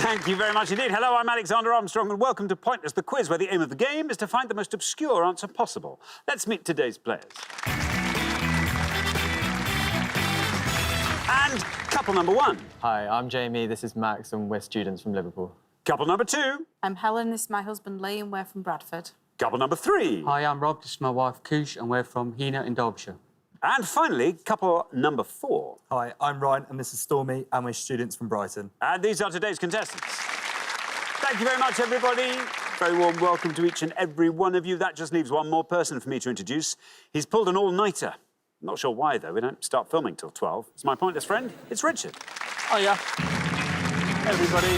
Thank you very much indeed. Hello, I'm Alexander Armstrong, and welcome to Pointless, the quiz, where the aim of the game is to find the most obscure answer possible. Let's meet today's players. And couple number one. Hi, I'm Jamie, this is Max, and we're students from Liverpool. Couple number two. I'm Helen, this is my husband Lee, and we're from Bradford. Couple number three. Hi, I'm Rob, this is my wife Koosh, and we're from Heanor in Derbyshire. And finally, couple number four. Hi, I'm Ryan, and this is Stormy, and we're students from Brighton. And these are today's contestants. Thank you very much, everybody. Very warm welcome to each and every one of you. That just leaves one more person for me to introduce. He's pulled an all-nighter. Not sure why, though. We don't start filming till 12. It's my pointless friend. It's Richard. Oh, yeah. Everybody.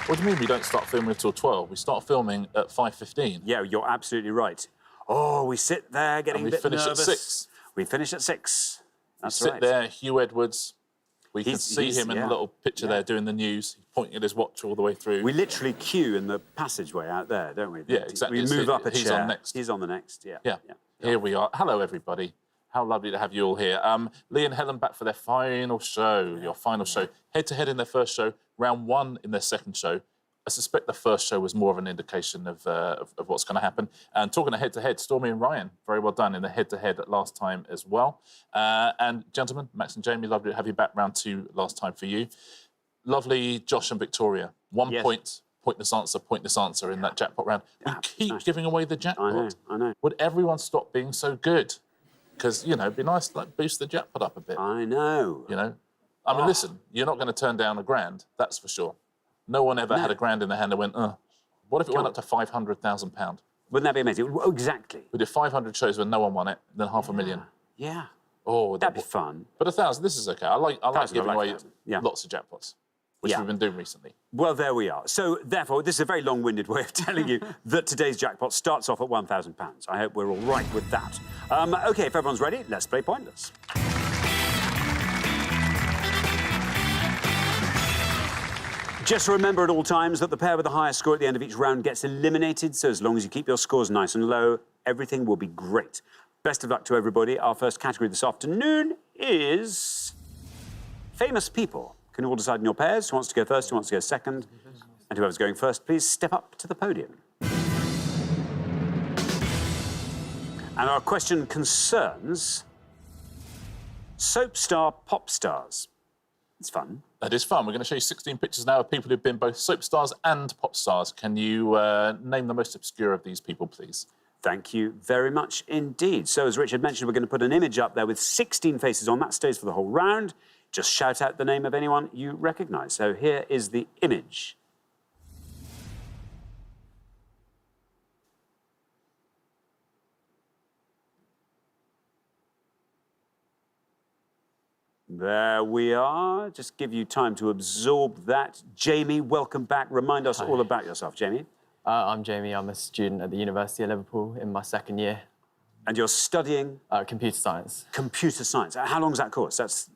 What do you mean we don't start filming until 12? We start filming at 5:15. Yeah, you're absolutely right. Oh, we sit there getting a bit nervous. And we finish at 6. We finish at 6. That's we right. sit there, Hugh Edwards. We can see he's- him in yeah. the little picture there doing the news, pointing at his watch all the way through. We literally queue in the passageway out there, don't we? Yeah, exactly. We move up a He's chair. on next. He's on the next, yeah. Yeah. Here we are. Hello, everybody. How lovely to have you all here. Lee and Helen back for their final show, your final show. Head-to-head in their first show, round 1 in their second show. I suspect the first show was more of an indication of what's going to happen. And talking of head-to-head, Stormy and Ryan, very well done in the head-to-head last time as well. And gentlemen, Max and Jamie, lovely to have you back, round 2 last time for you. Lovely Josh and Victoria. 1 point, pointless answer in that jackpot round. We keep giving away the jackpot. I know. Would everyone stop being so good? Because, you know, it'd be nice to boost the jackpot up a bit. I know. You know? I mean, listen, you're not going to turn down £1,000, that's for sure. No one ever had £1,000 in their hand and went, what if it went up to £500,000? Wouldn't that be amazing? Oh, exactly. We did 500 shows when no one won it, then £500,000. Yeah. Oh, That'd be fun. But £1,000, this is okay. I like giving away £1,000. Yeah. lots of jackpots, which we've been doing recently. Well, there we are. So, therefore, this is a very long-winded way of telling you that today's jackpot starts off at £1,000. I hope we're all right with that. OK, if everyone's ready, let's play Pointless. Just remember at all times that the pair with the highest score at the end of each round gets eliminated, so as long as you keep your scores nice and low, everything will be great. Best of luck to everybody. Our first category this afternoon is famous people. Can you all decide in your pairs who wants to go first, who wants to go second? And whoever's going first, please step up to the podium. And our question concerns soap star pop stars. It's fun. That is fun. We're going to show you 16 pictures now of people who've been both soap stars and pop stars. Can you name the most obscure of these people, please? Thank you very much indeed. So, as Richard mentioned, we're going to put an image up there with 16 faces on. That stays for the whole round. Just shout out the name of anyone you recognise. So here is the image. There we are. Just give you time to absorb that. Jamie, welcome back. Remind us all about yourself, Jamie. I'm Jamie, I'm a student at the University of Liverpool in my second year. And you're studying? Computer science. Computer science. How long's that course? That's...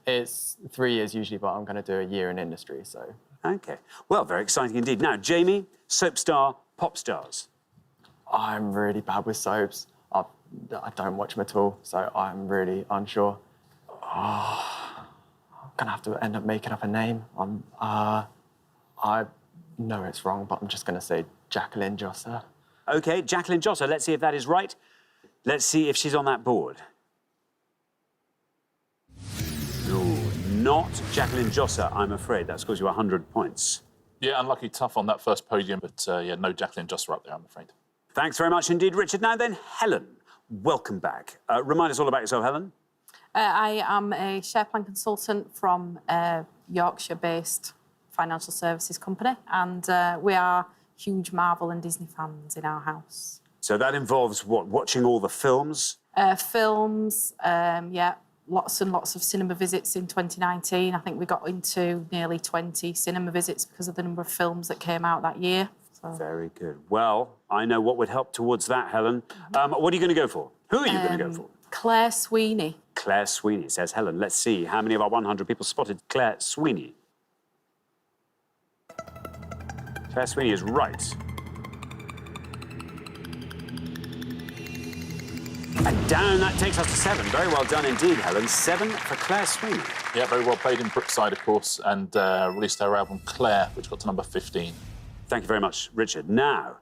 It's 3 years usually, but I'm going to do a year in industry, so... OK. Well, very exciting indeed. Now, Jamie, soap star, pop stars. I'm really bad with soaps. I don't watch them at all, so I'm really unsure. I'm going to have to end up making up a name. I know it's wrong, but I'm just going to say Jacqueline Josser. OK, Jacqueline Josser. Let's see if that is right. Let's see if she's on that board. Ooh, not Jacqueline Josser, I'm afraid. That scores you 100 points. Yeah, unlucky tough on that first podium, but yeah, no Jacqueline Josser up there, I'm afraid. Thanks very much indeed, Richard. Now then, Helen, welcome back. Remind us all about yourself, Helen. I am a SharePlan consultant from a Yorkshire-based financial services company, and we are huge Marvel and Disney fans in our house. So that involves what? Watching all the films? Films, yeah, lots and lots of cinema visits in 2019. I think we got into nearly 20 cinema visits because of the number of films that came out that year. So. Very good. Well, I know what would help towards that, Helen. What are you going to go for? Who are you going to go for? Claire Sweeney. Claire Sweeney, says Helen. Let's see how many of our 100 people spotted Claire Sweeney. Claire Sweeney is right. And down that takes us to 7. Very well done indeed, Helen. 7 for Claire Sweeney. Yeah, very well played in Brookside, of course, and released her album Claire, which got to number 15. Thank you very much, Richard. Now,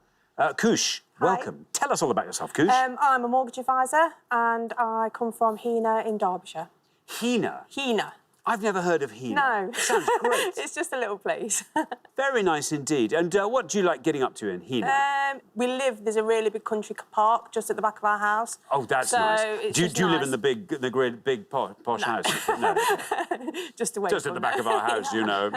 Kush, welcome. Tell us all about yourself, Kush. I'm a mortgage advisor and I come from Hena in Derbyshire. Hena. Hena. I've never heard of Hena. No. Sounds great. It's just a little place. Very nice indeed. And what do you like getting up to in Hena? There's a really big country park just at the back of our house. Oh, that's so nice. It's Do you just live nice. in the great big posh house? No. Just away Just from at the back of our house, you know.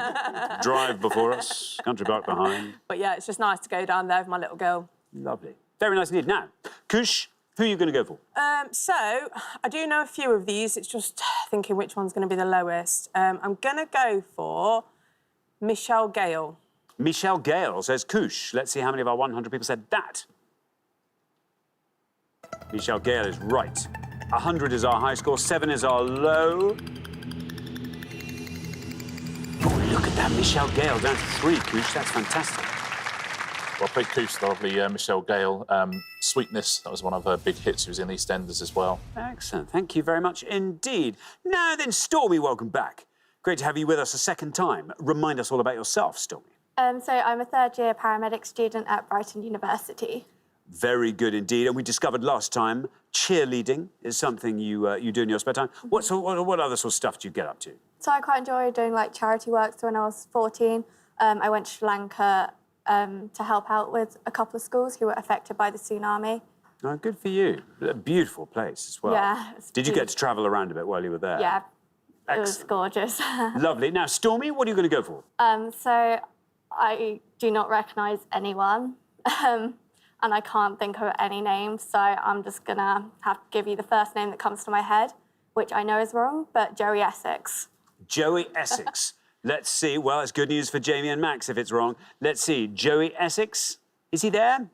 Drive before us, country park behind. But yeah, it's just nice to go down there with my little girl. Lovely. Very nice indeed. Now, Kush, who are you going to go for? So, I do know a few of these. It's just thinking which one's going to be the lowest. I'm going to go for Michelle Gale. Michelle Gale says Kush. Let's see how many of our 100 people said that. Michelle Gale is right. 100 is our high score, 7 is our low. Oh, look at that, Michelle Gale down to 3, Kush. That's fantastic. Well played, Kush, the lovely Michelle Gale. Sweetness, that was one of her big hits. She was in EastEnders as well. Excellent. Thank you very much indeed. Now then, Stormy, welcome back. Great to have you with us a second time. Remind us all about yourself, Stormy. So I'm a third-year paramedic student at Brighton University. Very good indeed. And we discovered last time cheerleading is something you do in your spare time. What other sort of stuff do you get up to? So I quite enjoy doing like charity work. So when I was 14, I went to Sri Lanka to help out with a couple of schools who were affected by the tsunami. Oh, good for you. A beautiful place as well. Yeah, it's Did you get beautiful. to travel around a bit while you were there? Yeah, it was Excellent. gorgeous. Lovely. Now, Stormy, what are you going to go for? So I do not recognise anyone, and I can't think of any names. So I'm just gonna have to give you the first name that comes to my head, which I know is wrong, but Joey Essex. Joey Essex. Let's see. Well, it's good news for Jamie and Max if it's wrong. Let's see. Joey Essex. Is he there?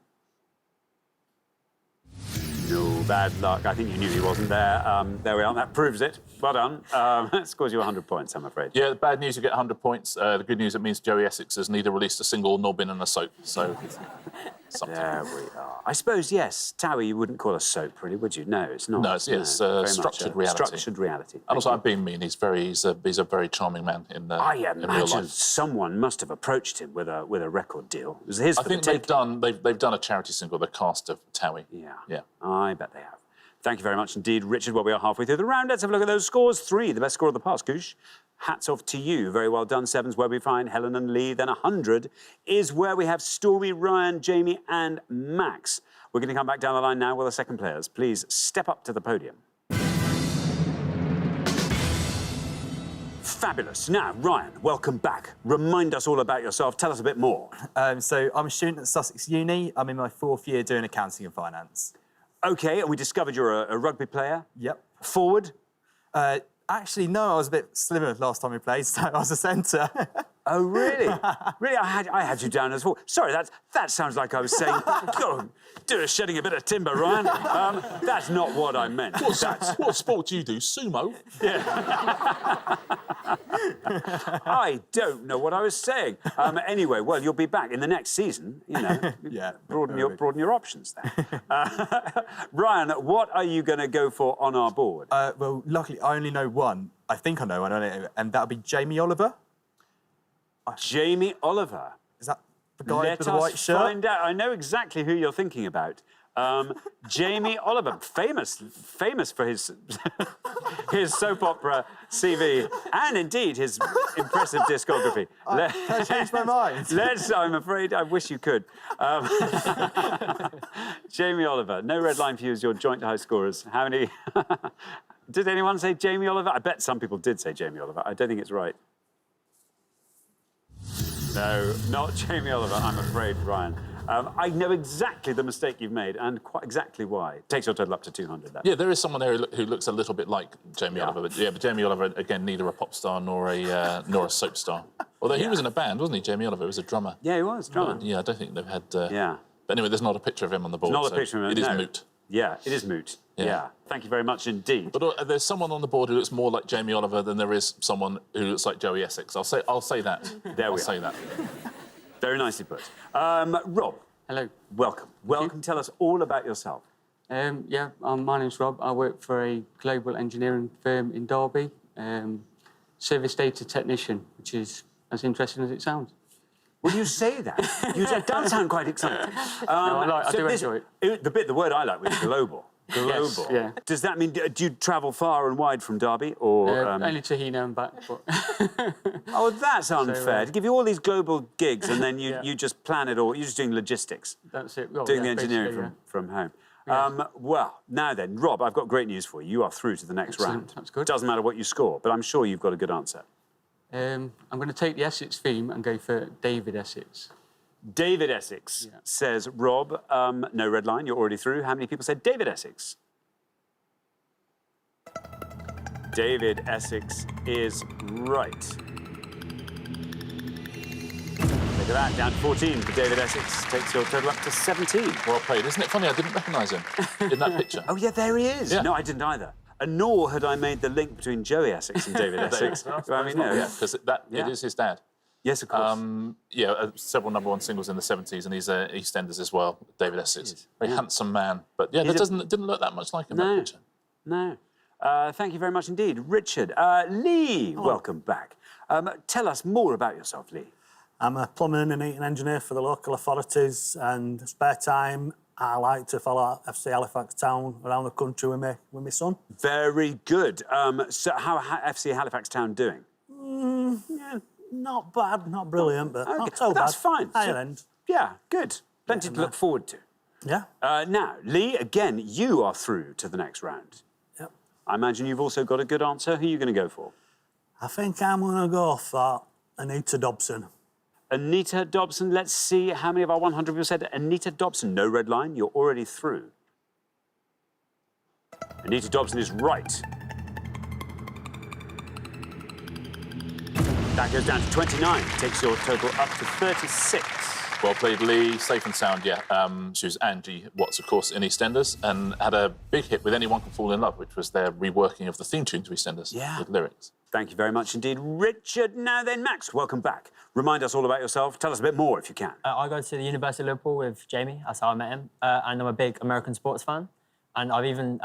No, bad luck. I think you knew he wasn't there. There we are. That proves it. Well done. That scores you 100 points, I'm afraid. Yeah, the bad news, you get 100 points. The good news, it means Joey Essex has neither released a single nor been in a soap. So, something. There we are. I suppose, yes, Towie, you wouldn't call us soap, really, would you? No, it's not. No, it's very much structured reality. Structured reality. And also, I'm being mean. He's a very charming man in real imagine life. someone must have approached him with a record deal. It was his I for think the taking. they've done a charity single, the cast of Towie. Yeah. I bet they have. Thank you very much indeed, Richard. Well, we are halfway through the round. Let's have a look at those scores. 3, the best score of the past, Kush. Hats off to you. Very well done. 7's where we find Helen and Lee. Then 100 is where we have Stormy, Ryan, Jamie and Max. We're going to come back down the line now with the second players. Please step up to the podium. Fabulous. Now, Ryan, welcome back. Remind us all about yourself. Tell us a bit more. So I'm a student at Sussex Uni. I'm in my 4th year doing accounting and finance. OK, and we discovered you're a rugby player. Yep. Forward. Actually, no, I was a bit slimmer last time we played, so I was a centre. Oh, really? Really? I had you down as well. Sorry, that sounds like I was saying, oh, shedding a bit of timber, Ryan. That's not what I meant. What sport do you do? Sumo? I don't know what I was saying. Anyway, well, you'll be back in the next season, you know. Yeah. Broaden your options there. Ryan, what are you going to go for on our board? Well, luckily, I only know one. I think I know one, and that'll be Jamie Oliver. Jamie Oliver. Is that the guy Let with the us white shirt? find out. I know exactly who you're thinking about. Jamie Oliver, famous for his his soap opera CV and indeed his impressive discography. Can I change my mind? I'm afraid, I wish you could. Jamie Oliver, no red line for you as your joint high scorers. How many? Did anyone say Jamie Oliver? I bet some people did say Jamie Oliver. I don't think it's right. No, not Jamie Oliver, I'm afraid, Ryan. I know exactly the mistake you've made and quite exactly why. It takes your total up to 200. Yeah, there is someone there who looks a little bit like Jamie Oliver. But Jamie Oliver, again, neither a pop star nor a soap star. Although he was in a band, wasn't he, Jamie Oliver? He was a drummer. Yeah, he was, drummer. Yeah, I don't think they've had... Yeah. But anyway, there's not a picture of him on the board. Not a so picture of him, It is no. moot. Yeah, it is moot. Yeah. Thank you very much indeed. But there's someone on the board who looks more like Jamie Oliver than there is someone who looks like Joey Essex. I'll say that. There we I'll say are. that. Very nicely put. Rob, Hello. welcome. Welcome. Tell us all about yourself. My name's Rob. I work for a global engineering firm in Derby. service data technician, which is as interesting as it sounds. Will you say that? It does sound quite exciting. I do enjoy it. The word I like was global. Global. Yes, yeah. Does that mean, do you travel far and wide from Derby? Or, Only to Hina and back. But Oh, that's unfair. To give you all these global gigs and then you, Yeah. you just plan it all. You're just doing logistics. that's it. Well, Doing yeah, the engineering basically, from home. Well, now then, Rob, I've got great news for you. You are through to the next Excellent, round. that's good. Doesn't matter what you score, but I'm sure you've got a good answer. I'm going to take the Essex theme and go for David Essex. David Essex says, Rob, no red line, you're already through. How many people said David Essex? David Essex is right. Look at that, down to 14 for David Essex. Takes your total up to 17. Well played. Isn't it funny? I didn't recognise him in that picture. Oh, yeah, there he is. Yeah. No, I didn't either. And nor had I made the link between Joey Essex and David Essex. I mean, no. Yeah, because it is his dad. Yes, of course. Several number one singles in the 70s, and he's EastEnders as well, David Essex. Very handsome man. But yeah, He's didn't look that much like him, that picture. No. Thank you very much indeed. Richard, Lee, welcome back. Tell us more about yourself, Lee. I'm a plumbing and heating engineer for the local authorities, and spare time I like to follow FC Halifax Town around the country with my son. Very good. So how FC Halifax Town doing? Yeah, not bad, not brilliant, but not so bad. That's fine. Higher end. Yeah, good. Plenty to look forward to. Yeah. Now, Lee, again, you are through to the next round. Yep. I imagine you've also got a good answer. Who are you going to go for? I think I'm going to go for Anita Dobson. Anita Dobson. Let's see how many of our 100 people said Anita Dobson. No red line. You're already through. Anita Dobson is right. That goes down to 29. Takes your total up to 36. Well played, Lee. Safe and sound, yeah. She was Angie Watts, of course, in EastEnders, and had a big hit with Anyone Can Fall in Love, which was their reworking of the theme tune to EastEnders with lyrics. Thank you very much indeed, Richard. Now then, Max, welcome back. Remind us all about yourself. Tell us a bit more if you can. I go to the University of Liverpool with Jamie. That's how I met him. And I'm a big American sports fan. And I've even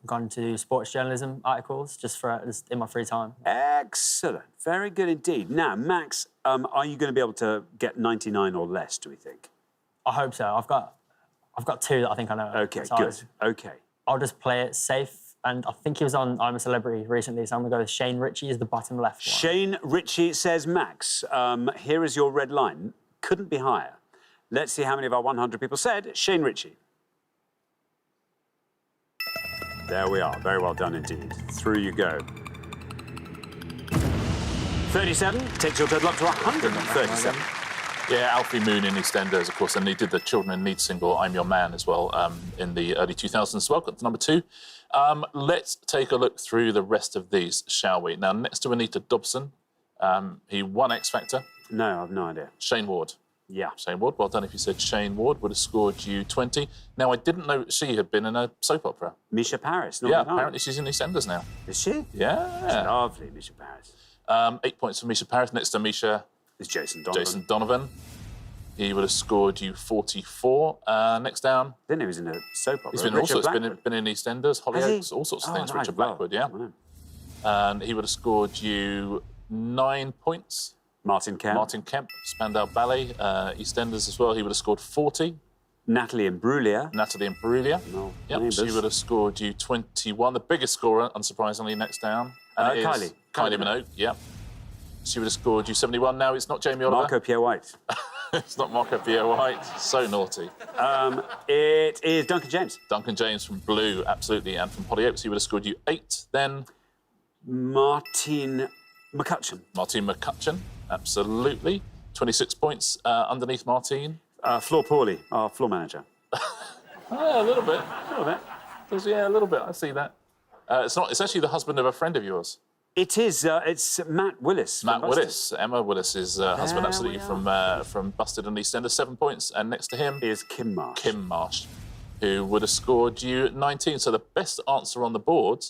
gone to sports journalism articles just in my free time. Excellent. Very good indeed. Now, Max, are you going to be able to get 99 or less, do we think? I hope so. I've got two that I think I know. OK, So good. OK. I'll just play it safe. And I think he was on I'm a Celebrity recently, so I'm going to go with Shane Ritchie as the bottom left one. Shane Ritchie says, Max, here is your red line. Couldn't be higher. Let's see how many of our 100 people said Shane Ritchie. There we are. Very well done indeed. Through you go. 37 takes your total up to 137. Yeah, Alfie Moon in EastEnders, of course, and he did the Children in Need single, I'm Your Man, as well, in the early 2000s as well, got to number 2. Let's take a look through the rest of these, shall we? Now, next to Anita Dobson, he won X Factor. No, I've no idea. Shane Ward. Yeah. Shane Ward, well done if you said Shane Ward, would have scored you 20. Now, I didn't know she had been in a soap opera. Misha Paris. Yeah, apparently she's in EastEnders now. Is she? Yeah. Lovely, Misha Paris. 8 points for Misha Paris. Next to Misha, It's Jason Donovan. Jason Donovan. He would have scored you 44. Next down. Didn't know he was in a soap opera. He's been Richard also Blackwood. been in EastEnders, Hollyoaks, all sorts of things. nice. Richard Blackwood, yeah. Well, And he would have scored you 9 points. Martin Kemp. Martin Kemp, Spandau Ballet, EastEnders as well. He would have scored 40. Natalie Imbruglia. Natalie Imbruglia. No, Yep, neighbours. she would have scored you 21. The biggest scorer, unsurprisingly, next down. And it is Kylie Minogue, yep. She would have scored you 71. Now it's not Jamie Oliver. Marco Pierre White. It's not Marco Pierre White. So naughty. It is Duncan James. Duncan James from Blue, absolutely. And from Hollyoaks, he would have scored you 8. Then Martin McCutcheon. Martine McCutcheon, absolutely. 26 points underneath Martine. Flor Pawley, our floor manager. A little bit. A little bit. Yeah, a little bit. I see that. It's not. It's actually the husband of a friend of yours. It is. It's Matt Willis. Matt from Busted. Willis. Emma Willis's husband, absolutely, from Busted and EastEnders, 7 points. And next to him Is Kim Marsh. Kim Marsh, who would have scored you 19. So the best answer on the board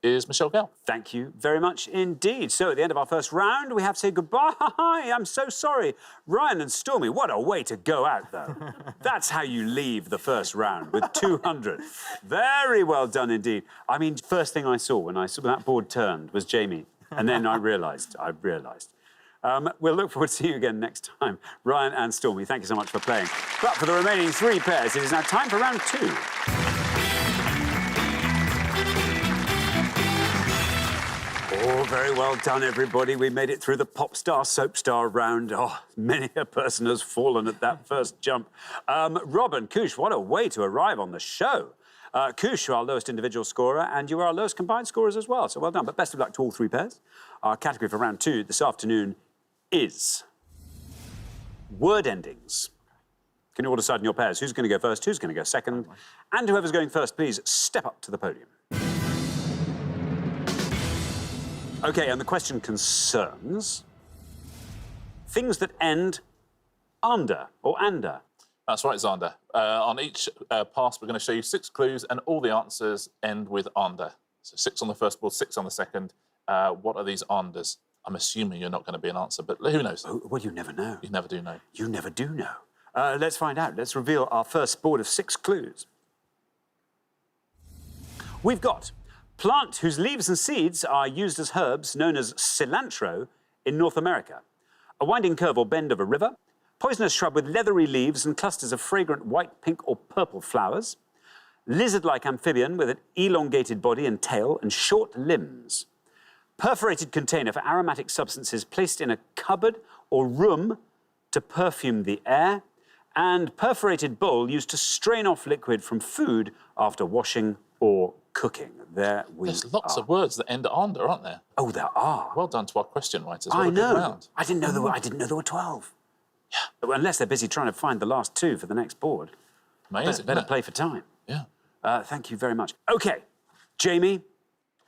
is Michelle Gale. Thank you very much indeed. So at the end of our first round, we have to say goodbye. I'm so sorry. Ryan and Stormy, what a way to go out, though. That's how you leave the first round, with 200. Very well done indeed. I mean, first thing I saw when that board turned was Jamie And then I realised. We'll look forward to seeing you again next time. Ryan and Stormy, thank you so much for playing. But for the remaining 3 pairs, it is now time for round 2. Oh, very well done, everybody. We made it through the pop star, soap star round. Oh, many a person has fallen at that first jump. Rob and Koosh, what a way to arrive on the show. Koosh, you are our lowest individual scorer, and you are our lowest combined scorers as well. So well done. But best of luck to all 3 pairs. Our category for round 2 this afternoon is word endings. Can you all decide in your pairs who's going to go first, who's going to go second? And whoever's going first, please step up to the podium. OK, and the question concerns things that end under or ander. That's right, Xander. On each pass, we're going to show you 6 clues, and all the answers end with ander. So 6 on the first board, 6 on the second. What are these anders? I'm assuming you're not going to be an answer, but who knows? Oh, well, you never know. You never do know. You never do know. Let's find out. Let's reveal our first board of 6 clues. We've got plant whose leaves and seeds are used as herbs, known as cilantro, in North America. A winding curve or bend of a river. Poisonous shrub with leathery leaves and clusters of fragrant white, pink or purple flowers. Lizard-like amphibian with an elongated body and tail and short limbs. Perforated container for aromatic substances placed in a cupboard or room to perfume the air. And perforated bowl used to strain off liquid from food after washing or cooking. There we There's lots of words that end ander, aren't there? Oh, there are. Well done to our question writers. What I a good know. round. I didn't know there were 12. Yeah. Well, unless they're busy trying to find the last 2 for the next board. Amazing. Better isn't it? play for time. Yeah. Thank you very much. OK, Jamie,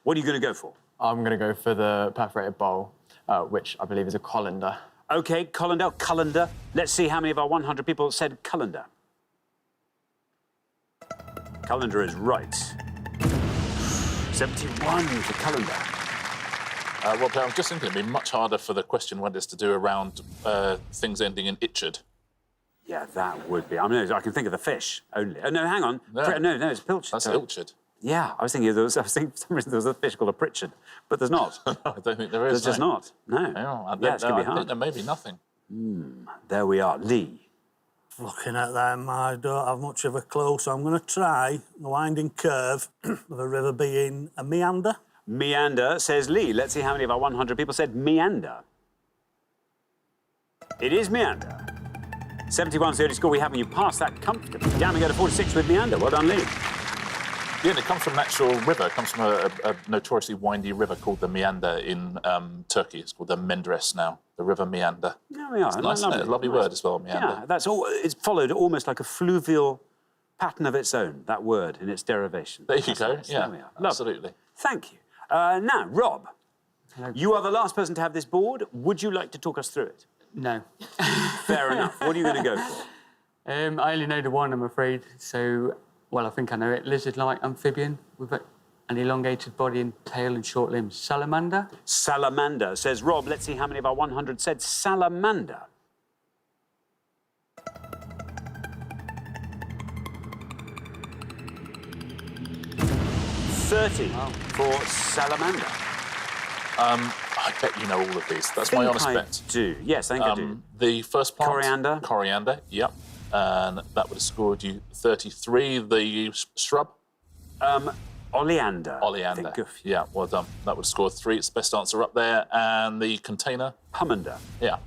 what are you going to go for? I'm going to go for the perforated bowl, which I believe is a colander. OK, colander. Let's see how many of our 100 people said colander. Colander is right. 71 for colander. Well, I'm just thinking it'd be much harder for the question writers to do around things ending in itchard. Yeah, that would be. I mean, I can think of the fish only. Oh, no, hang on. No. No, it's pilchard. That's Sorry. ilchard. Yeah, I was thinking for some reason there was a fish called a pritchard, but there's not. I don't think there is. There's just not. No. Yeah, It's going to be I think hard. there may be nothing. There we are. Lee. Looking at them, I don't have much of a clue, so I'm going to try the winding curve of a river being a meander. Meander, says Lee. Let's see how many of our 100 people said meander. It is meander. 71's the only score we have, and you pass that comfortably. Down we go to 46 with meander. Well done, Lee. Yeah, and it comes from an actual river. It comes from a notoriously windy river called the Meander in Turkey. It's called the Menderes now, the River Meander. There we are. It's nice, isn't it? A lovely word as well, Meander. Yeah, that's all. It's followed almost like a fluvial pattern of its own, that word, in its derivation. There you go. Nice. Yeah, There we are. Lovely. absolutely. Thank you. Now, Rob, you are the last person to have this board. Would you like to talk us through it? No. Fair enough. What are you going to go for? I only know the one, I'm afraid. So, well, I think I know it. Lizard-like amphibian with an elongated body and tail and short limbs. Salamander? Salamander, says Rob. Let's see how many of our 100 said salamander. For salamander. I bet you know all of these. That's my honest bet. Do. Yes, I think I do. The first plant. Coriander. Coriander, yep. And that would have scored you 33. The shrub. Oleander. Oleander. Think of Yeah, well done. That would have scored 3. It's the best answer up there. And the container. pomander. Yeah.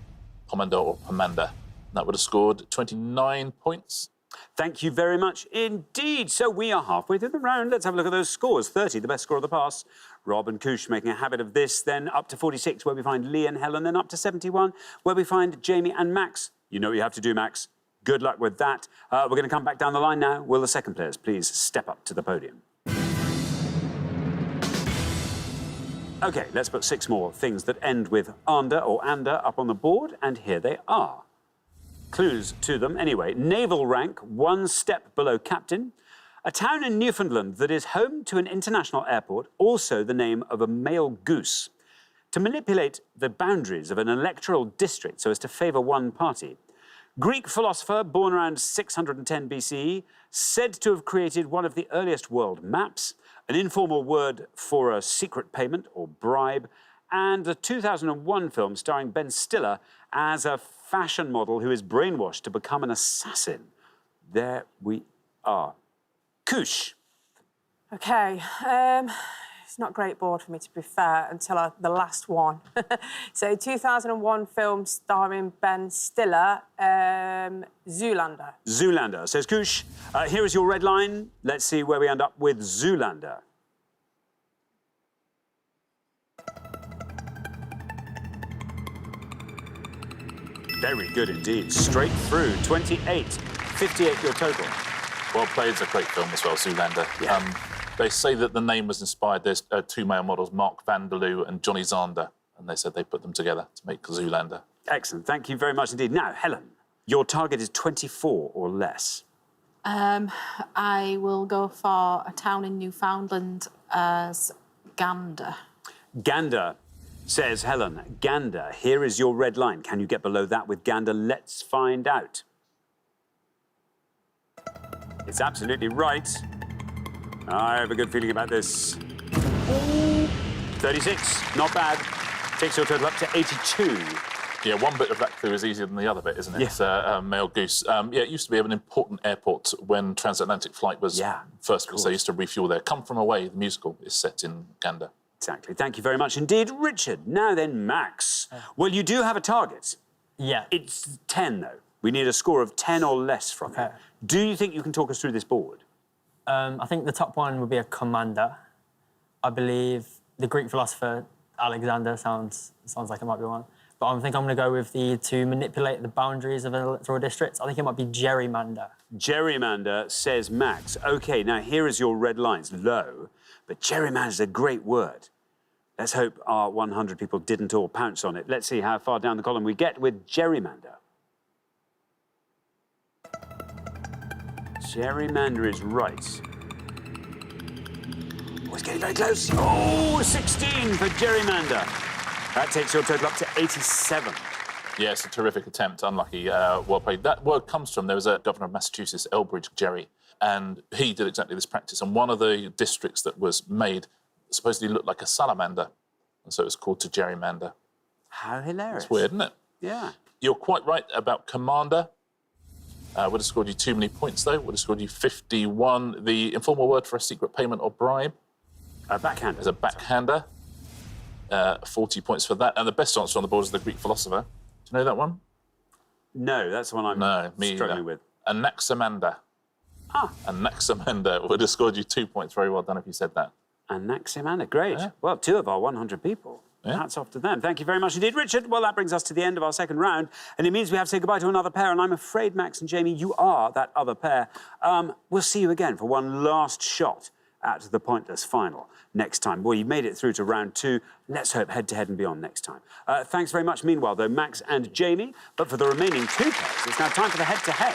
Pomander or pomander. That would have scored 29 points. Thank you very much indeed. So we are halfway through the round. Let's have a look at those scores. 30, the best score of the pass. Rob and Koosh making a habit of this. Then up to 46, where we find Lee and Helen. Then up to 71, where we find Jamie and Max. You know what you have to do, Max. Good luck with that. We're going to come back down the line now. Will the second players please step up to the podium? OK, let's put 6 more things that end with ander or ander up on the board. And here they are. Clues to them anyway. Naval rank, 1 step below captain. A town in Newfoundland that is home to an international airport, also the name of a male goose. To manipulate the boundaries of an electoral district so as to favour one party. Greek philosopher, born around 610 BCE, said to have created one of the earliest world maps, an informal word for a secret payment or bribe, and a 2001 film starring Ben Stiller as a fashion model who is brainwashed to become an assassin. There we are. Koosh. Okay, it's not a great board for me, to be fair, until the last one. So, 2001 film starring Ben Stiller, Zoolander. Zoolander, says Koosh. Here is your red line. Let's see where we end up with Zoolander. Very good indeed. Straight through. 28. 58 your total. Well played. It's a great film as well, Zoolander. Yeah. They say that the name was inspired. There's two male models, Mark Vanderloo and Johnny Zander, and they said they put them together to make Zoolander. Excellent. Thank you very much indeed. Now, Helen, your target is 24 or less. I will go for a town in Newfoundland as Gander. Gander, says Helen. Gander, here is your red line. Can you get below that with Gander? Let's find out. It's absolutely right. I have a good feeling about this. 36, not bad. Takes your total up to 82. Yeah, one bit of that clue is easier than the other bit, isn't it? Yeah. It's male goose. Yeah, it used to be an important airport when transatlantic flight was first, because they used to refuel there. Come From Away, the musical, is set in Gander. Exactly. Thank you very much indeed, Richard. Now then, Max. Well, you do have a target. Yeah. It's 10, though. We need a score of 10 or less from you. Do you think you can talk us through this board? I think the top one would be a commander. I believe the Greek philosopher Alexander sounds like it might be one. But I think I'm going to go with to manipulate the boundaries of an electoral district. I think it might be gerrymander. Gerrymander, says Max. OK, now here is your red lines. Low, but gerrymander is a great word. Let's hope our 100 people didn't all pounce on it. Let's see how far down the column we get with gerrymander. Gerrymander is right. Oh, it's getting very close. Oh, 16 for gerrymander. That takes your total up to 87. Yeah, it's a terrific attempt. Unlucky. Well played. That word comes from, there was a governor of Massachusetts, Elbridge Gerry, and he did exactly this practice. And one of the districts that was made supposedly looked like a salamander, and so it was called to gerrymander. How hilarious. It's weird, isn't it? Yeah. You're quite right about commander. Would have scored you too many points, though. Would have scored you 51. The informal word for a secret payment or bribe? A backhander. Is a backhander. 40 points for that. And the best answer on the board is the Greek philosopher. Do you know that one? No, that's the one I'm struggling with. Anaximander. Anaximander would have scored you 2 points. Very well done if you said that. Anaximander, great. Yeah. Well, 2 of our 100 people. Yeah. Hats off to them. Thank you very much indeed, Richard. Well, that brings us to the end of our second round, and it means we have to say goodbye to another pair, and I'm afraid, Max and Jamie, you are that other pair. We'll see you again for one last shot at the Pointless final next time. Well, you made it through to round 2. Let's hope head-to-head and beyond next time. Thanks very much, meanwhile, though, Max and Jamie. But for the remaining 2 pairs, it's now time for the head-to-head.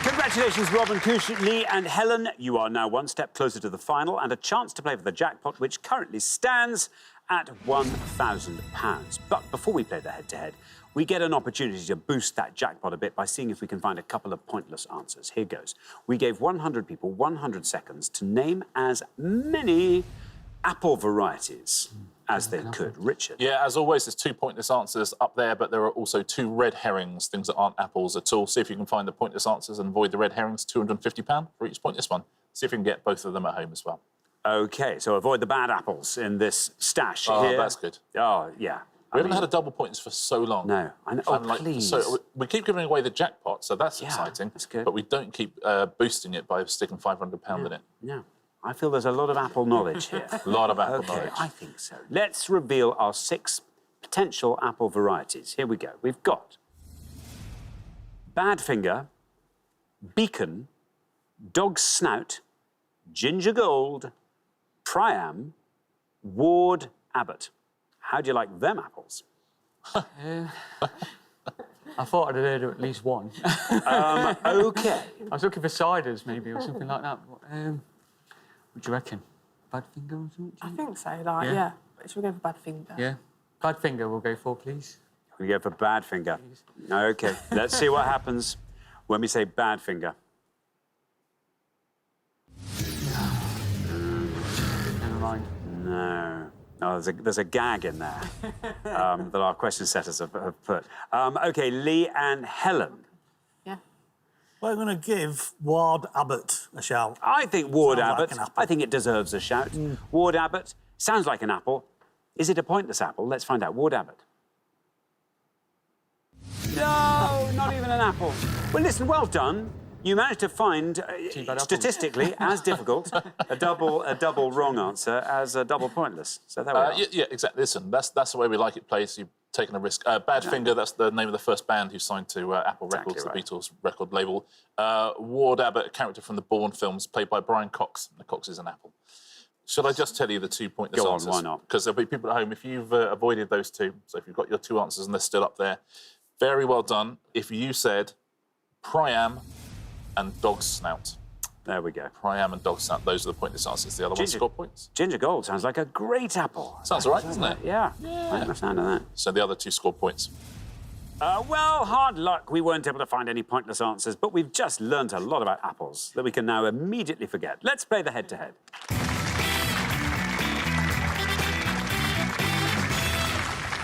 Congratulations, Robin, Koosh, Lee and Helen. You are now one step closer to the final and a chance to play for the jackpot, which currently stands at £1,000. But before we play the head-to-head, we get an opportunity to boost that jackpot a bit by seeing if we can find a couple of pointless answers. Here goes. We gave 100 people 100 seconds to name as many apple varieties as they could. Richard? Yeah, as always, there's 2 pointless answers up there, but there are also 2 red herrings, things that aren't apples at all. See if you can find the pointless answers and avoid the red herrings. £250 for each pointless one. See if you can get both of them at home as well. OK, so avoid the bad apples in this stash Oh, here. that's good. Oh, yeah. We haven't had a double points for so long. No. I know. Oh, please. So we keep giving away the jackpot, so that's exciting. That's good. But we don't keep boosting it by sticking £500 in it. Yeah. I feel there's a lot of apple knowledge here. A lot of apple knowledge. I think so. Let's reveal our 6 potential apple varieties. Here we go. We've got Badfinger, Beacon, Dog's Snout, Ginger Gold, Priam, Ward Abbott. How do you like them apples? I thought I'd heard of at least one. OK. I was looking for ciders, maybe, or something like that. What do you reckon? Badfinger or something? I think so, yeah. Should we go for Badfinger? Yeah. Badfinger we'll go for, please. We go for Badfinger. OK, let's see what happens when we say Badfinger. mind. No. Oh, there's a gag in there that our question setters have put. OK, Lee and Helen. Yeah. We're going to give Ward Abbott a shout. I think Ward Sounds like Abbott. an apple. I think it deserves a shout. Ward Abbott sounds like an apple. Is it a pointless apple? Let's find out. Ward Abbott. No, not even an apple. Well, listen, well done. You managed to find, statistically, as difficult, a double wrong answer as a double pointless. So there we are. Yeah, exactly. Listen, that's the way we like it played. You've taken a risk. Badfinger, that's the name of the first band who signed to Apple Exactly Records, right. the Beatles record label. Ward Abbott, a character from the Bourne films, played by Brian Cox. The Cox is an apple. Should I just tell you the 2 pointless Go on, answers? why not? Because there'll be people at home, if you've avoided those two, so if you've got your two answers and they're still up there, very well done. If you said Priam and Dog's Snout. There we go. Priam and Dog's Snout, those are the pointless answers. The other ones Ginger- score points. Ginger Gold sounds like a great apple. Sounds all right, doesn't it? Yeah. I like the sound of that. So the other two score points. Well, hard luck. We weren't able to find any pointless answers, but we've just learnt a lot about apples that we can now immediately forget. Let's play the head-to-head.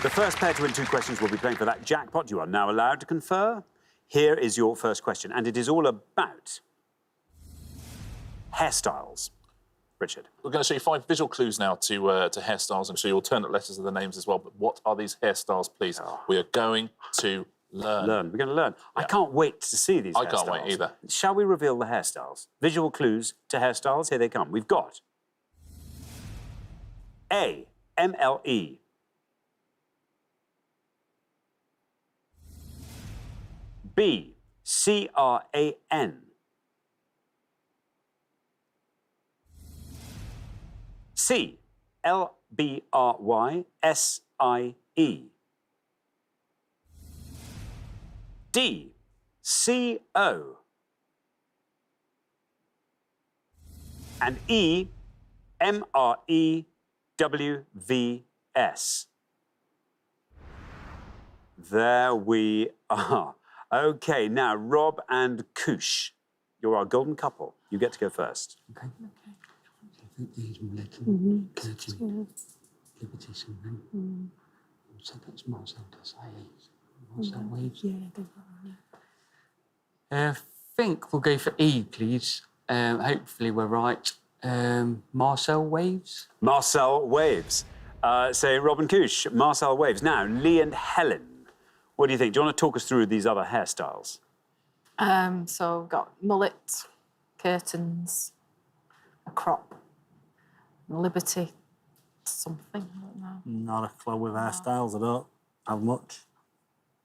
The first pair to win 2 questions will be playing for that jackpot. You are now allowed to confer. Here is your first question, and it is all about hairstyles. Richard. We're going to show you 5 visual clues now to hairstyles and show you alternate letters of the names as well. But what are these hairstyles, please? We are going to learn. We're going to learn. I can't wait to see these I hairstyles. can't wait either. Shall we reveal the hairstyles? Visual clues to hairstyles. Here they come. We've got A, MLE. B, CRAN. C, LBRYSIE. D, CO. And E, MREWVS. There we are. OK, now, Rob and Koosh, you're our golden couple. You get to go first. Okay. I think there's Milton, Curtin, Liberty Simon. So that's Marcel Desailly. Marcel Waves. I think we'll go for E, please. Hopefully we're right. Marcel Waves. Marcel Waves. Say Rob and Koosh, Marcel Waves. Now, Lee and Helen, what do you think? Do you want to talk us through these other hairstyles? So we've got mullet, curtains, a crop, Liberty, something, I don't know. Not a clue with hairstyles, I don't have much.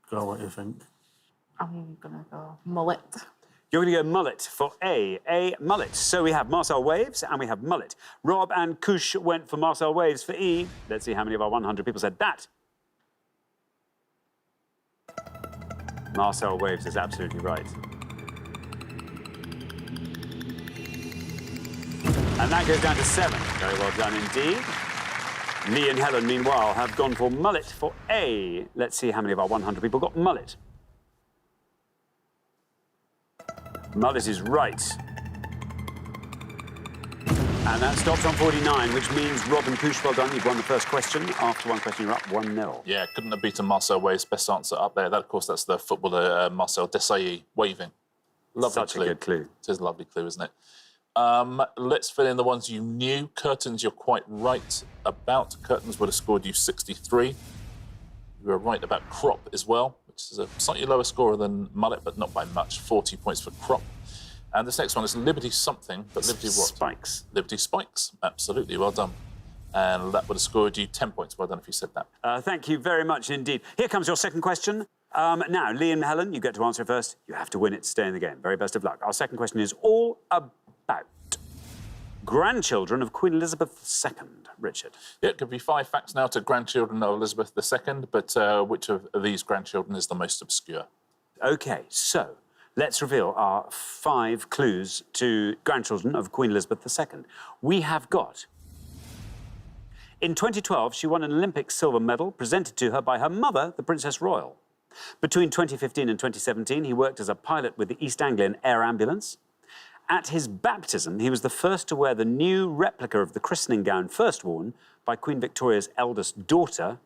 Go what you think. I'm going to go mullet. You're going to go mullet for A mullet. So we have Marcel Waves and we have mullet. Rob and Koosh went for Marcel Waves for E. Let's see how many of our 100 people said that. Marcel Waves is absolutely right. And that goes down to 7. Very well done indeed. Lee and Helen, meanwhile, have gone for mullet for A. Let's see how many of our 100 people got mullet. Mullet is right. And that stops on 49, which means Rob and Koosh, well done. You've won the first question. After one question, you're up 1-0. Yeah, couldn't have beaten Marcel Waves. Best answer up there. That, of course, that's the footballer Marcel Desailly waving. Lovely Such clue. a good clue. It is a lovely clue, isn't it? Let's fill in the ones you knew. Curtains, you're quite right about. Curtains would have scored you 63. You were right about crop as well, which is a slightly lower scorer than mullet, but not by much. 40 points for crop. And this next one is Liberty something, but Liberty what? Spikes. Liberty Spikes. Absolutely, well done. And that would have scored you 10 points. Well done if you said that. Thank you very much indeed. Here comes your second question. Now, Lee and Helen, you get to answer it first. You have to win it to stay in the game. Very best of luck. Our second question is all about grandchildren of Queen Elizabeth II. Richard. Yeah, it could be 5 facts now to grandchildren of Elizabeth II, but which of these grandchildren is the most obscure? OK, so let's reveal our 5 clues to grandchildren of Queen Elizabeth II. We have got... In 2012, she won an Olympic silver medal presented to her by her mother, the Princess Royal. Between 2015 and 2017, he worked as a pilot with the East Anglian Air Ambulance. At his baptism, he was the first to wear the new replica of the christening gown first worn by Queen Victoria's eldest daughter.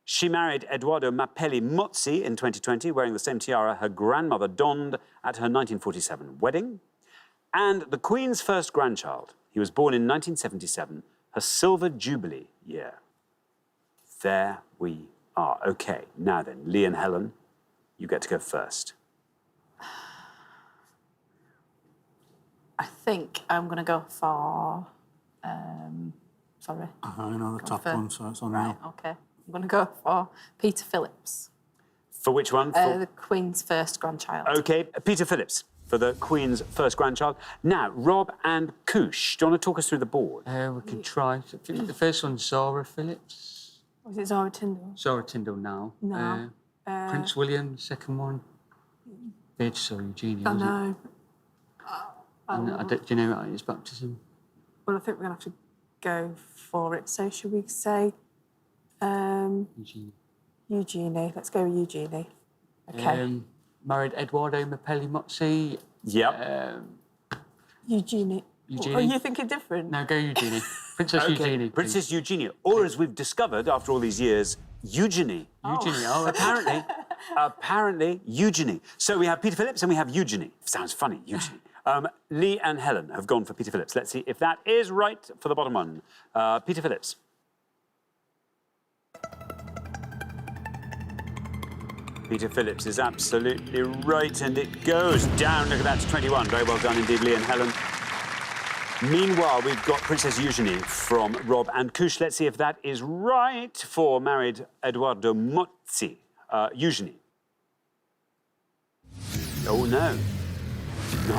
She married Edoardo Mapelli Mozzi in 2020, wearing the same tiara her grandmother donned at her 1947 wedding. And the Queen's first grandchild. He was born in 1977, her Silver Jubilee year. There we are. OK, now then, Lee and Helen, you get to go first. I think I'm going to go for... sorry. I know the top for- one, so it's on Right, now. OK. I'm going to go for Peter Phillips, For which one? the Queen's first grandchild. OK, Peter Phillips for the Queen's first grandchild. Now, Rob and Koosh, do you want to talk us through the board? We can try. I think the first one's Zara Phillips. Was it Zara Tyndall? Zara Tyndall now. No. Prince William, second one. Beatrice or Eugenia, I wasn't it? know. And do you know at his baptism? Well, I think we're going to have to go for it. So should we say Eugenia. Eugenie? Let's go with Eugenie. OK. Married Edoardo Mapelli Mozzi. Yep. Eugenie. Eugenie. Are you thinking different? No, go Eugenie. Princess Eugenie. please. Princess Eugenia, or as we've discovered after all these years, Eugenie. Eugenie. Oh, Apparently, Eugenie. So we have Peter Phillips and we have Eugenie. Sounds funny, Eugenie. Lee and Helen have gone for Peter Phillips. Let's see if that is right for the bottom one. Peter Phillips. Peter Phillips is absolutely right, and it goes down. Look at that, to 21. Very well done indeed, Lee and Helen. Meanwhile, we've got Princess Eugenie from Rob and Koosh. Let's see if that is right for married Edoardo Mozzi. Eugenie. Oh, no.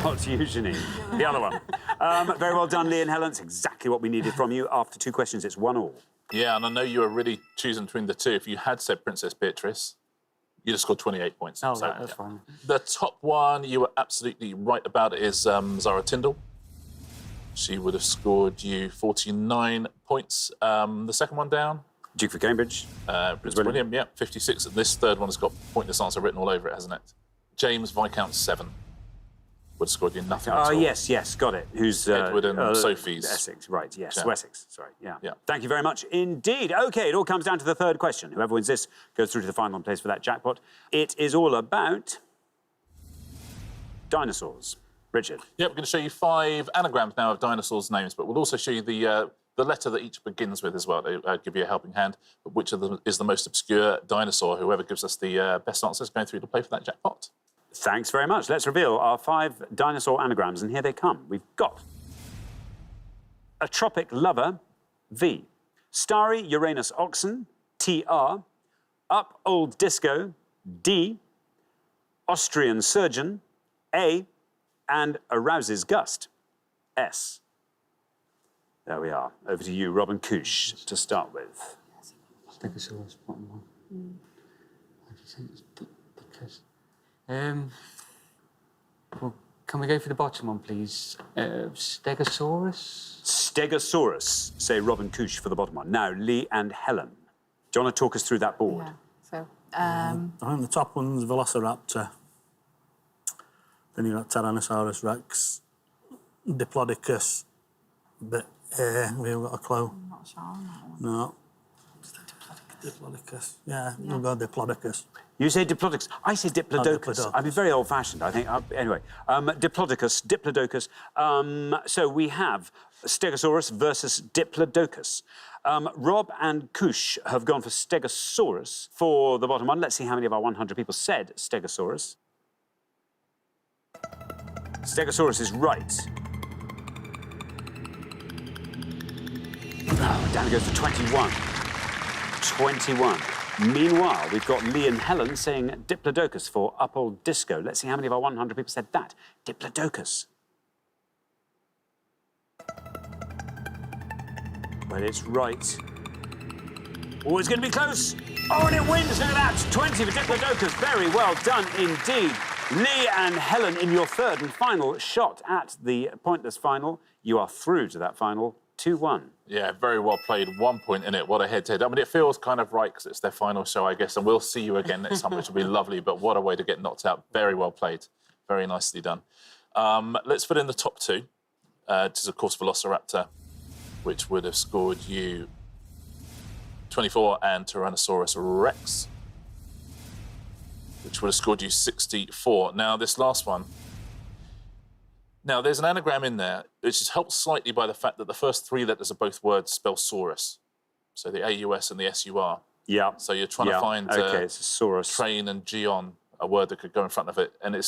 Not Eugenie. The other one. Very well done, Lee and Helen. It's exactly what we needed from you. After 2 questions, it's 1-1. Yeah, and I know you were really choosing between the two. If you had said Princess Beatrice, you'd have scored 28 points. Oh, So, right, that's fine. The top one you were absolutely right about is Zara Tyndall. She would have scored you 49 points. The second one down, Duke of Cambridge. Prince William, yeah, 56. And this third one has got pointless answer written all over it, hasn't it? James Viscount 7 would have scored you nothing at Oh, all. yes, got it. Who's Edward and Sophie's. Essex, right, yes. Yeah. Wessex, sorry, yeah. Yeah. Thank you very much indeed. OK, it all comes down to the third question. Whoever wins this goes through to the final and plays for that jackpot. It is all about dinosaurs. Richard. Yeah, we're going to show you 5 anagrams now of dinosaurs' names, but we'll also show you the letter that each begins with as well. They'll give you a helping hand. But which of them is the most obscure dinosaur? Whoever gives us the best answers going through to play for that jackpot. Thanks very much. Let's reveal our 5 dinosaur anagrams, and here they come. We've got a tropic lover, V. Starry Uranus oxen, TR. Up old disco, D. Austrian surgeon, A. And arouses gust, S. There we are. Over to you, Robin Koosh, to start with. Stegosaurus, bottom one. I just think it's because. Well, can we go for the bottom one, please? Stegosaurus? Stegosaurus, say Robin Koosh for the bottom one. Now, Lee and Helen. Do you want to talk us through that board? Yeah. So, I think the top one's Velociraptor. Then you've got Tyrannosaurus Rex, Diplodocus, but we haven't got a clue. I'm not sure on that one. No. Diplodocus. Yeah, we'll go Diplodocus. You say Diplodocus. I say Diplodocus. Diplodocus. I'd be very old-fashioned, I think. Anyway, Diplodocus. So we have Stegosaurus versus Diplodocus. Rob and Koosh have gone for Stegosaurus for the bottom one. Let's see how many of our 100 people said Stegosaurus. Stegosaurus is right. Oh, down it goes to 21. 21. Meanwhile, we've got Lee and Helen saying Diplodocus for Up Old Disco. Let's see how many of our 100 people said that. Diplodocus. Well, it's right. Oh, it's going to be close. Oh, and it wins. Look at that. 20 for Diplodocus. Very well done indeed. Lee and Helen, in your third and final shot at the pointless final, you are through to that final 2-1. Yeah, very well played. 1 point in it. What a head-to-head. I mean, it feels kind of right because it's their final show, I guess, and we'll see you again next time, which will be lovely, but what a way to get knocked out. Very well played. Very nicely done. Let's put in the top two. It is, of course, Velociraptor, which would have scored you 24, and Tyrannosaurus Rex, which would have scored you 64. Now, this last one. Now, there's an anagram in there, which is helped slightly by the fact that the first three letters of both words spell saurus. So the AUS and the SUR. Yeah. So you're trying to find it's a saurus. train and geon, a word that could go in front of it. And it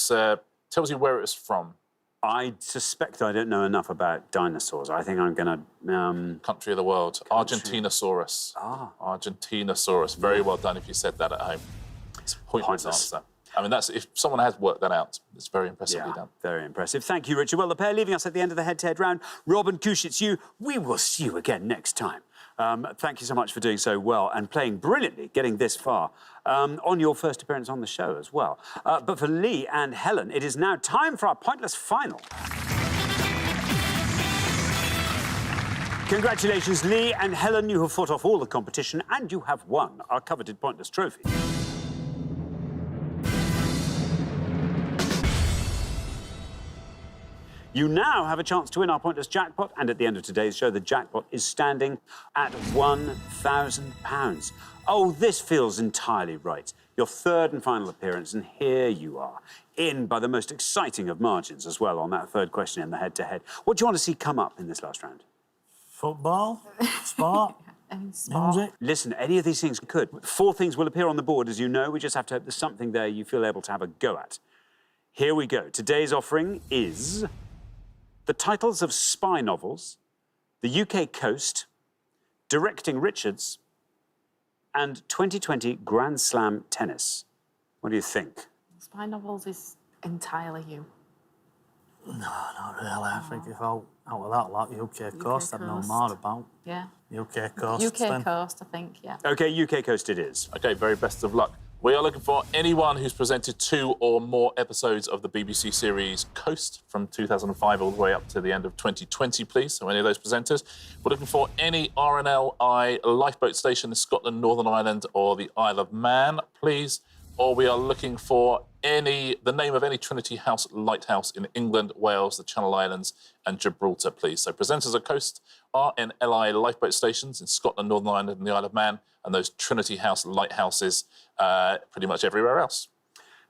tells you where it's from. I suspect I don't know enough about dinosaurs. I think I'm going to... Country of the world. Argentinosaurus. Argentinosaurus. Very well done if you said that at home. It's a pointless answer. I mean, that's if someone has worked that out, it's very impressively done. Very impressive. Thank you, Richard. Well, the pair leaving us at the end of the head-to-head round. Rob and Kush, it's you. We will see you again next time. Thank you so much for doing so well and playing brilliantly, getting this far on your first appearance on the show as well. But for Lee and Helen, it is now time for our Pointless Final. Congratulations, Lee and Helen. You have fought off all the competition and you have won our coveted Pointless trophy. You now have a chance to win our Pointless jackpot, and at the end of today's show, the jackpot is standing at £1,000. Oh, this feels entirely right. Your third and final appearance, and here you are, in by the most exciting of margins as well on that third question in the head-to-head. What do you want to see come up in this last round? Football, sport, music. Listen, any of these things could. 4 things will appear on the board, as you know. We just have to hope there's something there you feel able to have a go at. Here we go. Today's offering is... the titles of spy novels, the UK coast, directing Richards, and 2020 Grand Slam tennis. What do you think? Spy novels is entirely you. No, not really. I think if out of that lot, UK coast, I'd know coast. more about. Yeah. UK coast. UK coast, I think, yeah. OK, UK coast it is. OK, very best of luck. We are looking for anyone who's presented 2 or more episodes of the BBC series Coast from 2005 all the way up to the end of 2020, please. So any of those presenters. We're looking for any RNLI lifeboat station in Scotland, Northern Ireland or the Isle of Man, please. Or we are looking for the name of any Trinity House lighthouse in England, Wales, the Channel Islands and Gibraltar, please. So presenters of Coast, RNLI lifeboat stations in Scotland, Northern Ireland and the Isle of Man, and those Trinity House lighthouses pretty much everywhere else.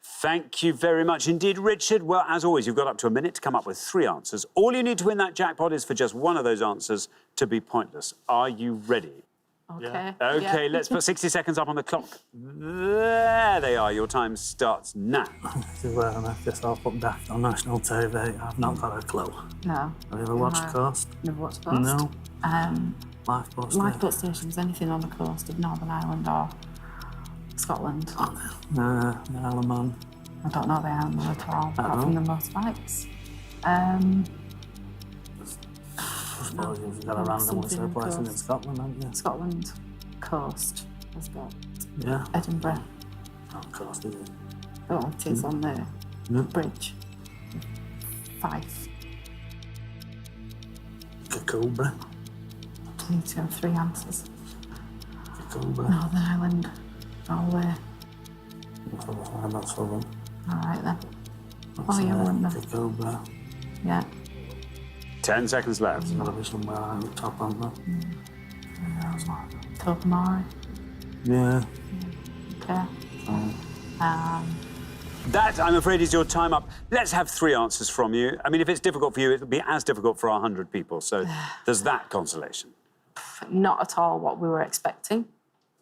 Thank you very much indeed, Richard. Well, as always, you've got up to a minute to come up with 3 answers. All you need to win that jackpot is for just one of those answers to be pointless. Are you ready? OK. OK, let's put 60 seconds up on the clock. There they are. Your time starts now. This is where I make yourself up daft on national TV. I've not got a clue. No. Have you ever watched Coast? Never watched Coast? No. Lifeboat stations, anything on the coast of Northern Ireland or Scotland. Nah, the Isle of Man. I don't know the island at all, apart from the motorbikes. I suppose you've got a randomly something in place in Coast. Scotland, haven't you? Scotland coast has got Yeah. Edinburgh. Not Coast, is it? Oh, it is on the bridge. Fife. Kakubra. You need to have 3 answers. Kakubra. Northern Ireland, Galway. That's for them. All right then. Oh, you won them. Kakubra. Yeah. 10 seconds left. There's got to be somewhere on the top, aren't there? Tobermory. Yeah. Okay. That, I'm afraid, is your time up. Let's have 3 answers from you. I mean, if it's difficult for you, it'll be as difficult for our 100 people. So there's that consolation. Not at all what we were expecting.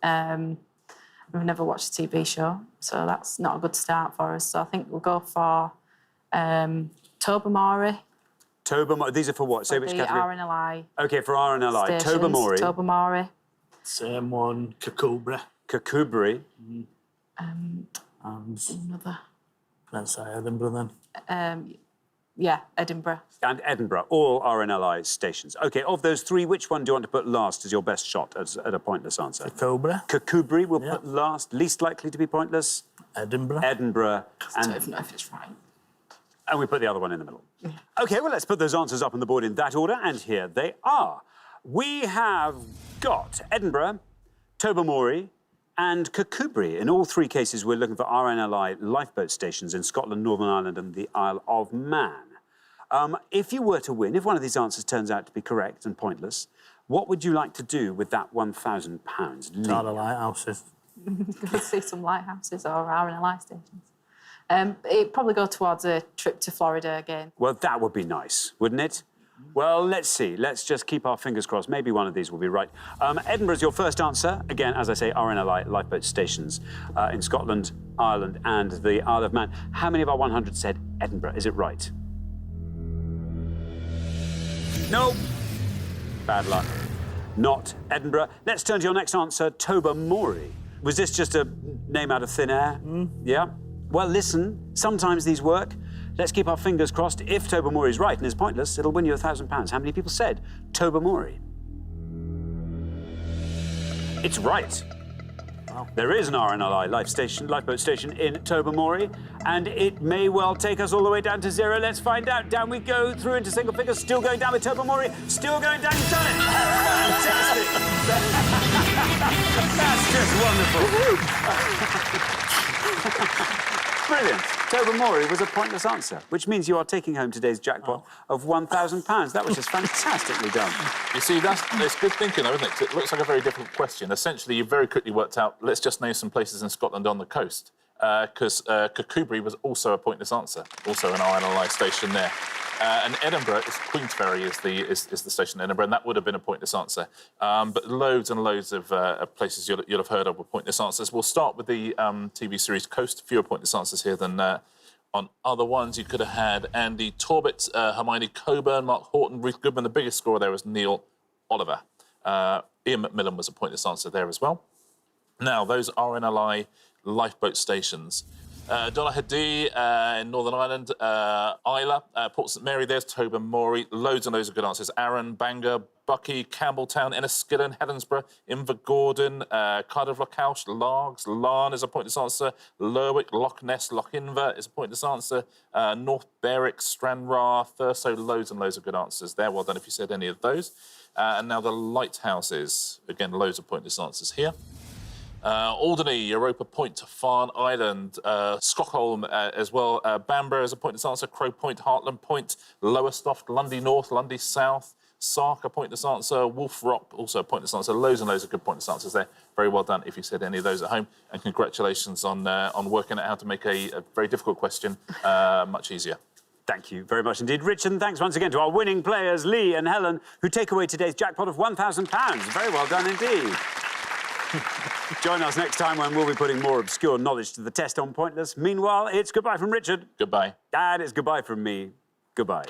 We've never watched a TV show, so that's not a good start for us. So I think we'll go for Tobermory. Tobermory, these are for what? Say which the category? RNLI. OK, for RNLI. Stations, Tobermory. Tobermory. Same one, Kakubra. Kakubri. And Another. let's say Edinburgh then. Yeah, Edinburgh. And Edinburgh, all RNLI stations. OK, of those 3, which one do you want to put last as your best shot at a pointless answer? Kakubra. Kakubri we'll put last, least likely to be pointless. Edinburgh. Edinburgh. I don't even know if it's right. And we put the other one in the middle. OK, well, let's put those answers up on the board in that order, and here they are. We have got Edinburgh, Tobermory, and Kakubri. In all 3 cases, we're looking for RNLI lifeboat stations in Scotland, Northern Ireland, and the Isle of Man. If you were to win, if one of these answers turns out to be correct and pointless, what would you like to do with that £1,000? Lee? Tar the lighthouses. Go see some lighthouses or RNLI stations. It'd probably go towards a trip to Florida again. Well, that would be nice, wouldn't it? Well, let's see. Let's just keep our fingers crossed. Maybe one of these will be right. Edinburgh's your first answer. Again, as I say, RNLI lifeboat stations in Scotland, Ireland and the Isle of Man. How many of our 100 said Edinburgh? Is it right? No. Bad luck. Not Edinburgh. Let's turn to your next answer, Tobermory. Was this just a name out of thin air? Yeah? Well, listen, sometimes these work. Let's keep our fingers crossed. If Tobermory is right and is pointless, it'll win you £1,000. How many people said Tobermory? It's right. Wow. There is an RNLI lifeboat station in Tobermory, and it may well take us all the way down to 0. Let's find out. Down we go, through into single figures, still going down with Tobermory, still going down. You've done it! Fantastic! That's just wonderful. Brilliant. Tobermory was a pointless answer, which means you are taking home today's jackpot of £1,000. That was just fantastically done. You see, it's good thinking, though, isn't it? 'Cause it looks like a very difficult question. Essentially, you very quickly worked out, let's just name some places in Scotland on the coast, because Kirkcudbright was also a pointless answer, also an RNLI station there. And Edinburgh, Queensferry is the station in Edinburgh, and that would have been a pointless answer. But loads and loads of places you'll have heard of were pointless answers. We'll start with the TV series Coast. Fewer pointless answers here than on other ones. You could have had Andy Torbett, Hermione Coburn, Mark Horton, Ruth Goodman. The biggest scorer there was Neil Oliver. Ian McMillan was a pointless answer there as well. Now, those RNLI lifeboat stations. Donaghadee in Northern Ireland, Isla, Port St Mary, there's Tobermory, loads and loads of good answers. Arran, Bangor, Buckie, Campbelltown, Enniskillen, Helensburgh, Invergordon, Cardiff, Lochoush, Largs, Larne is a pointless answer, Lerwick, Loch Ness, Loch Inver is a pointless answer, North Berwick, Stranraer, Thurso, loads and loads of good answers there. Well done if you said any of those. And now the lighthouses, again, loads of pointless answers here. Alderney, Europa Point, Farne Island, Stockholm as well, Bamburgh is a pointless answer, Crow Point, Hartland Point, Lowestoft, Lundy North, Lundy South, Sark, a pointless answer, Wolf Rock, also a pointless answer. Loads and loads of good pointless answers there. Very well done if you said any of those at home, and congratulations on working out how to make a very difficult question much easier. Thank you very much indeed, Richard, and thanks once again to our winning players, Lee and Helen, who take away today's jackpot of £1,000. Very well done indeed. Join us next time when we'll be putting more obscure knowledge to the test on Pointless. Meanwhile, it's goodbye from Richard. Goodbye. And it's goodbye from me. Goodbye.